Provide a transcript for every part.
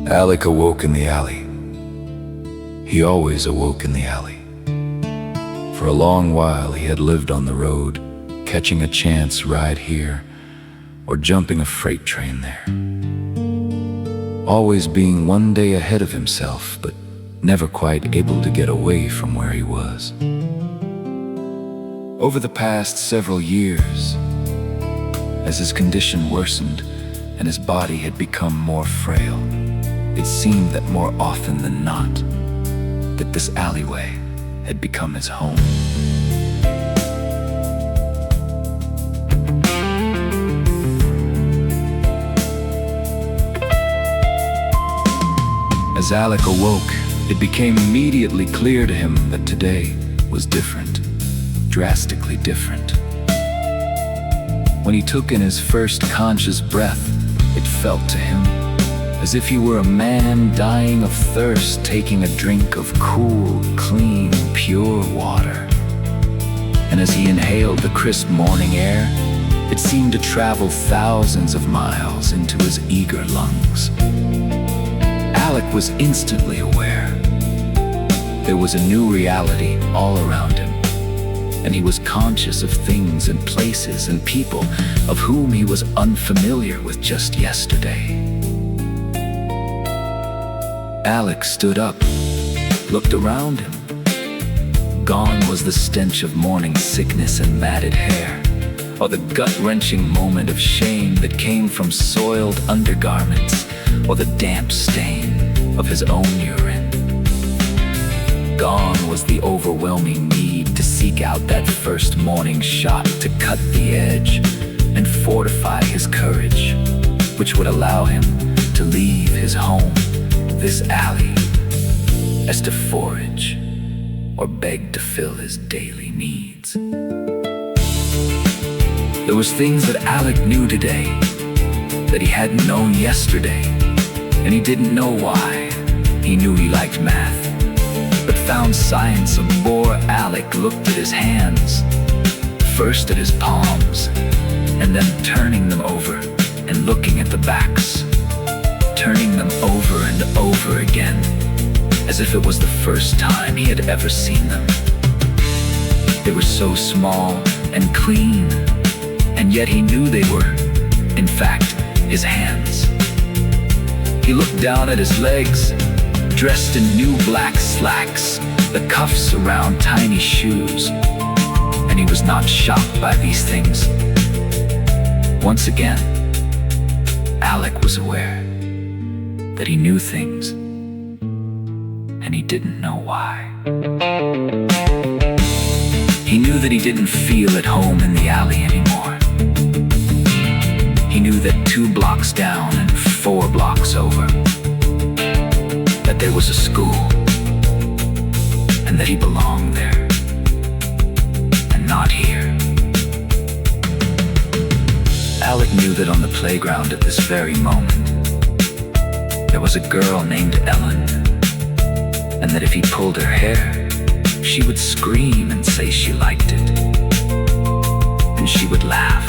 Alec awoke in the alley. He always awoke in the alley. For a long while he had lived on the road, catching a chance ride here or jumping a freight train there. Always being one day ahead of himself, but never quite able to get away from where he was. Over the past several years, as his condition worsened and his body had become more frail, it seemed that more often than not, that this alleyway had become his home. As Alec awoke, it became immediately clear to him that today was different, drastically different. When he took in his first conscious breath, it felt to him as if he were a man dying of thirst, taking a drink of cool, clean, pure water. And as he inhaled the crisp morning air, it seemed to travel thousands of miles into his eager lungs. Alec was instantly aware. There was a new reality all around him, and he was conscious of things and places and people of whom he was unfamiliar with just yesterday. Alec stood up, looked around him. Gone was the stench of morning sickness and matted hair, or the gut-wrenching moment of shame that came from soiled undergarments, or the damp stain of his own urine. Gone was the overwhelming need to seek out that first morning shot to cut the edge and fortify his courage, which would allow him to leave his home, this alley, as to forage or beg to fill his daily needs. There was things that Alec knew today that he hadn't known yesterday, and he didn't know why. He knew he liked math, but found science a bore. Alec looked at his hands, first at his palms, and then turning them over and looking at the backs, turning them over and over again, as if it was the first time he had ever seen them. They were so small and clean, and yet he knew they were, in fact, his hands. He looked down at his legs, dressed in new black slacks, the cuffs around tiny shoes, and he was not shocked by these things. Once again, Alec was aware that he knew things, and he didn't know why. He knew that he didn't feel at home in the alley anymore. He knew that 2 blocks down and 4 blocks over, that there was a school, and that he belonged there, and not here. Alec knew that on the playground at this very moment, there was a girl named Ellen, and that if he pulled her hair, she would scream and say she liked it, and she would laugh.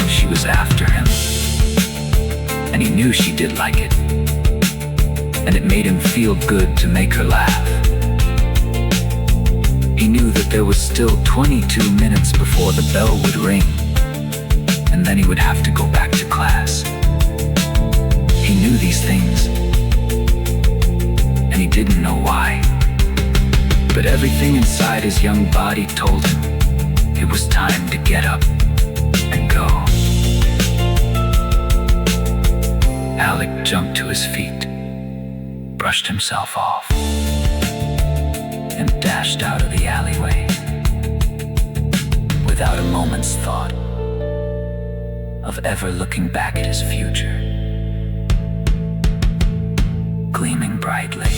She was after him, and he knew she did like it, and it made him feel good to make her laugh. He knew that there was still 22 minutes before the bell would ring, and then he would have to go back to class. He knew these things, and he didn't know why. But everything inside his young body told him it was time to get up and go. Alec jumped to his feet, brushed himself off, and dashed out of the alleyway without a moment's thought of ever looking back at his future, gleaming brightly.